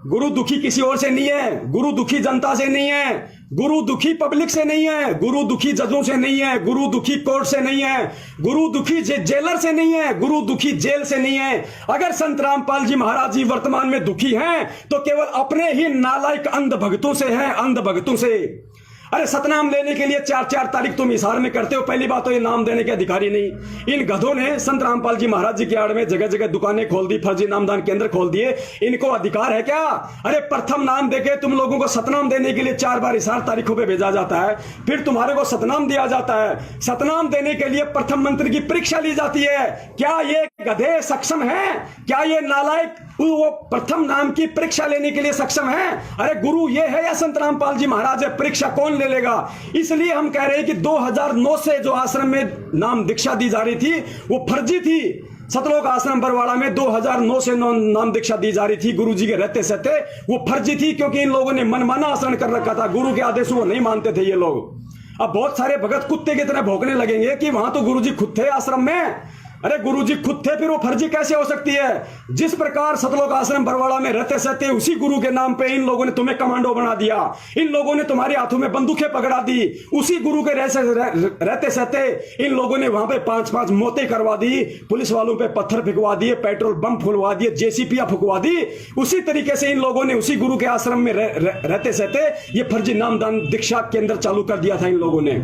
गुरु दुखी किसी और से नहीं है, गुरु दुखी जनता से नहीं है, गुरु दुखी पब्लिक से नहीं है, गुरु दुखी जजों से नहीं है, गुरु दुखी कोर्ट से नहीं है, गुरु दुखी जेलर से नहीं है, गुरु दुखी जेल से नहीं है। अगर संत रामपाल जी महाराज जी वर्तमान में दुखी हैं तो केवल अपने ही नालायक अंध भक्तों से हैं, अंध भक्तों से। अरे सतनाम लेने के लिए 4-4 तारीख तुम इशार में करते हो। पहली बात तो ये नाम देने के अधिकारी नहीं। इन गधों ने संत रामपाल जी महाराज जी के आड़ में जगह जगह दुकानें खोल दी, फर्जी नामदान केंद्र खोल दिए। इनको अधिकार है क्या? अरे प्रथम नाम देके तुम लोगों को सतनाम देने के लिए 4 बार इशार तारीखों पे भेजा जाता है, फिर तुम्हारे को सतनाम दिया जाता है। सतनाम देने के लिए प्रथम मंत्र की परीक्षा ली जाती है। क्या ये गधे सक्षम है? क्या ये नालायक वो प्रथम नाम की परीक्षा लेने के लिए सक्षम है? अरे गुरु ये है या संत रामपाल जी महाराज है? परीक्षा कौन ले लेगा? इसलिए हम कह रहे हैं कि 2009 से जो आश्रम में नाम दीक्षा दी जा रही थी वो फर्जी थी। सतलोक आश्रम बरवाड़ा में 2009 से नाम दीक्षा दी जा रही थी गुरु जी के रहते सहते, वो फर्जी थी क्योंकि इन लोगों ने मनमाना आचरण कर रखा था। गुरु के आदेश वो नहीं मानते थे ये लोग। अब बहुत सारे भगत कुत्ते की तरह भौंकने लगेंगे कि वहां तो गुरु जी खुद थे आश्रम में। अरे गुरुजी खुद थे, फिर वो फर्जी कैसे हो सकती है? जिस प्रकार सतलोक आश्रम बरवाड़ा में रहते सहते उसी गुरु के नाम पे इन लोगों ने तुम्हें कमांडो बना दिया, इन लोगों ने तुम्हारे हाथों में बंदूकें पकड़ा दी। उसी गुरु के रहते सहते इन लोगों ने वहां पे 5-5 मौतें करवा दी, पुलिस वालों पे पत्थर फेंकवा दिए, पेट्रोल बम फुलवा दिए, जेसीपीया फुकवा दी। उसी तरीके से इन लोगों ने उसी गुरु के आश्रम में रहते सहते ये फर्जी नामदान दीक्षा केंद्र चालू कर दिया था इन लोगों ने।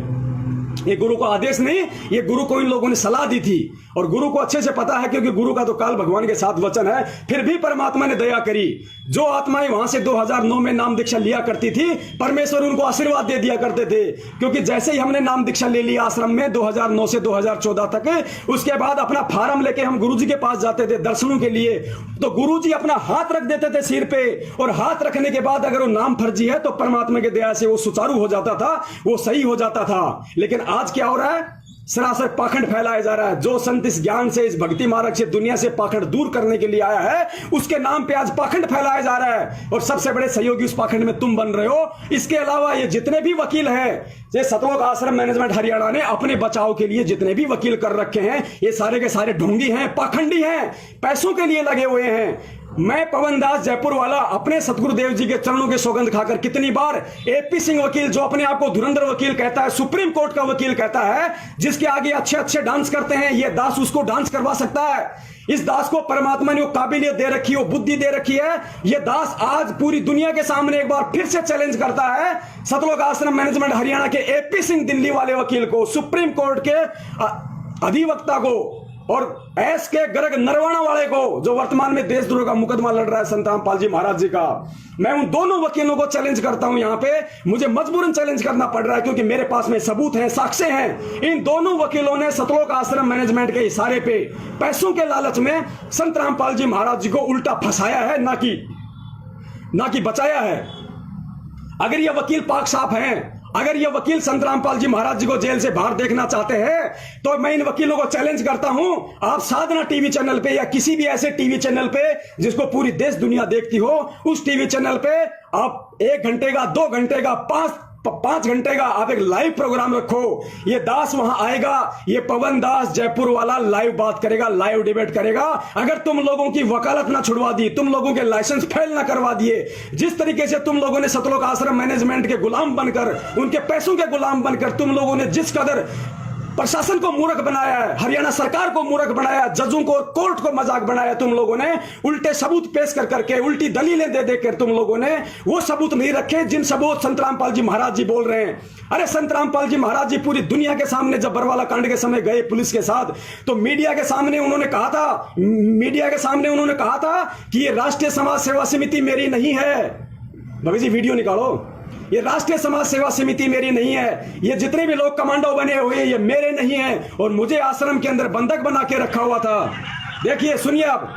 ये गुरु को आदेश नहीं, ये गुरु को इन लोगों ने सलाह दी थी। और गुरु को अच्छे से पता है क्योंकि गुरु का तो काल भगवान के साथ वचन है। फिर भी परमात्मा ने दया करी। जो आत्माएं वहां से 2009 में नाम दीक्षा लिया करती थी, परमेश्वर उनको आशीर्वाद दे दिया करते थे। क्योंकि जैसे ही हमने नाम दीक्षा ले लिया आश्रम में 2009 से 2014 तक, उसके बाद अपना फार्म लेके हम गुरु जी के पास जाते थे दर्शनों के लिए, तो गुरु जी अपना हाथ रख देते थे सिर पे। और हाथ रखने के बाद अगर वो नाम फर्जी है तो परमात्मा की दया से वो सुचारू हो जाता था, वो सही हो जाता था। लेकिन आज क्या हो रहा है? सरासर पाखंड फैलाया जा रहा है। जो संत इस ज्ञान से, इस भक्ति मार्ग से दुनिया से पाखंड दूर करने के लिए आया है, उसके नाम पे आज पाखंड फैलाया जा रहा है। और सबसे बड़े सहयोगी उस पाखंड में तुम बन रहे हो। इसके अलावा ये जितने भी वकील हैं, ये सतलोक आश्रम मैनेजमेंट हरियाणा ने अपने बचाव के लिए जितने भी वकील कर रखे हैं, ये सारे के सारे ढोंगी हैं, पाखंडी हैं, पैसों के लिए लगे हुए हैं। मैं पवन दास जयपुर वाला अपने सतगुरुदेव जी के चरणों की सौगंध खाकर कितनी बार एपी सिंह वकील, जो अपने आप को धुरंधर वकील कहता है, सुप्रीम कोर्ट का वकील कहता है, जिसके आगे अच्छे अच्छे डांस करते हैं, ये दास उसको डांस करवा सकता है। इस दास को परमात्मा ने वो काबिलियत दे रखी है, वो बुद्धि दे रखी है। ये दास आज पूरी दुनिया के सामने एक बार फिर से चैलेंज करता है सतलोक आश्रम मैनेजमेंट हरियाणा के एपी सिंह दिल्ली वाले वकील को, सुप्रीम कोर्ट के अधिवक्ता को, और एस के गर्ग नरवाणा वाले को, जो वर्तमान में देशद्रोह का मुकदमा लड़ रहा है संत रामपाल जी महाराज जी का। मैं उन दोनों वकीलों को चैलेंज करता हूं। यहां पे मुझे मजबूरन चैलेंज करना पड़ रहा है क्योंकि मेरे पास में सबूत हैं, साक्ष्य हैं। इन दोनों वकीलों ने सतलोक आश्रम मैनेजमेंट के इशारे पे पैसों के लालच में संत रामपाल जी महाराज जी को उल्टा फंसाया है, ना कि बचाया है। अगर ये वकील पाक साफ हैं, अगर ये वकील संत रामपाल जी महाराज जी को जेल से बाहर देखना चाहते हैं, तो मैं इन वकीलों को चैलेंज करता हूं, आप साधना टीवी चैनल पे या किसी भी ऐसे टीवी चैनल पे जिसको पूरी देश दुनिया देखती हो, उस टीवी चैनल पे आप 1 घंटे का, 2 घंटे का, 5 घंटे का आप एक लाइव प्रोग्राम रखो। ये दास वहां आएगा, ये पवन दास जयपुर वाला लाइव बात करेगा, लाइव डिबेट करेगा। अगर तुम लोगों की वकालत ना छुड़वा दी, तुम लोगों के लाइसेंस फेल ना करवा दिए, जिस तरीके से तुम लोगों ने सतलोक आश्रम मैनेजमेंट के गुलाम बनकर, उनके पैसों के गुलाम बनकर तुम लोगों ने जिस कदर प्रशासन को मूर्ख बनाया है, हरियाणा सरकार को मूर्ख बनाया, जजों को, कोर्ट को मजाक बनाया तुम लोगों ने, उल्टे सबूत पेश कर करके, उल्टी दलीलें दे देकर तुम लोगों ने वो सबूत नहीं रखे जिन सबूत संत रामपाल जी महाराज जी बोल रहे हैं। अरे संत रामपाल जी महाराज जी पूरी दुनिया के सामने जब बरवाला कांड के समय गए पुलिस के साथ, तो मीडिया के सामने उन्होंने कहा था कि ये राष्ट्रीय समाज सेवा समिति मेरी नहीं है। भगत जी वीडियो निकालो। ये राष्ट्रीय समाज सेवा समिति मेरी नहीं है, ये जितने भी लोग कमांडो बने हुए ये मेरे नहीं हैं, और मुझे आश्रम के अंदर बंधक बना के रखा हुआ था। देखिए, सुनिए आप।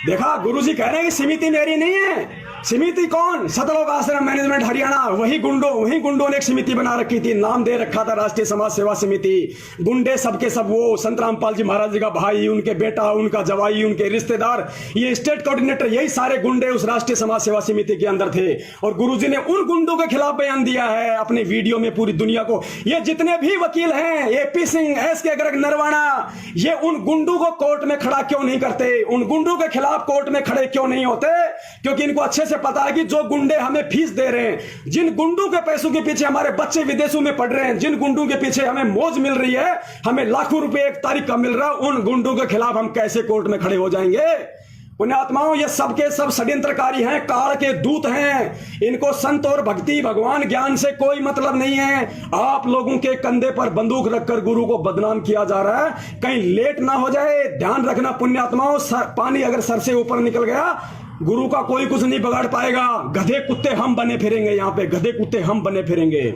देखा, गुरुजी कह रहे हैं कि समिति मेरी नहीं है। समिति कौन? सतलोक आश्रम मैनेजमेंट हरियाणा, वही गुंडों ने एक समिति बना रखी थी, नाम दे रखा था राष्ट्रीय समाज सेवा समिति। गुंडे सबके सब वो संत रामपाल जी महाराज जी का भाई, उनके बेटा, उनका जवाई, उनके रिश्तेदार, ये स्टेट कोऑर्डिनेटर, यही सारे गुंडे उस राष्ट्रीय समाज सेवा समिति के अंदर थे। और गुरुजी ने उन गुंडों के खिलाफ बयान दिया है अपने वीडियो में पूरी दुनिया को। ये जितने भी वकील हैं, एपी सिंह, एसके गर्ग, नरवाणा, ये उन गुंडों को कोर्ट में खड़ा क्यों नहीं करते? उन गुंडों के खिलाफ कोर्ट में खड़े क्यों नहीं होते? क्योंकि इनको अच्छे से पता है कि जो गुंडे हमें फीस दे रहे हैं, जिन गुंडों के पैसों के पीछे हमारे बच्चे विदेशों में पढ़ रहे हैं, जिन गुंडों के पीछे हमें मौज मिल रही है, हमें लाखों रुपए एक तारीख का मिल रहा है, उन गुंडों के खिलाफ हम कैसे कोर्ट में खड़े हो जाएंगे? पुण्यात्माओं, ये सबके सब षड्यंत्रकारी हैं, काल के दूत हैं। इनको संत और भक्ति, भगवान, ज्ञान से कोई मतलब नहीं है। आप लोगों के कंधे पर बंदूक रखकर गुरु को बदनाम किया जा रहा है, कहीं लेट ना हो जाए। ध्यान रखना पुण्यात्माओं, पानी अगर सर से ऊपर निकल गया, गुरु का कोई कुछ नहीं बिगाड़ पाएगा। गधे कुत्ते हम बने फिरेंगे, यहाँ पे गधे कुत्ते हम बने फिरेंगे।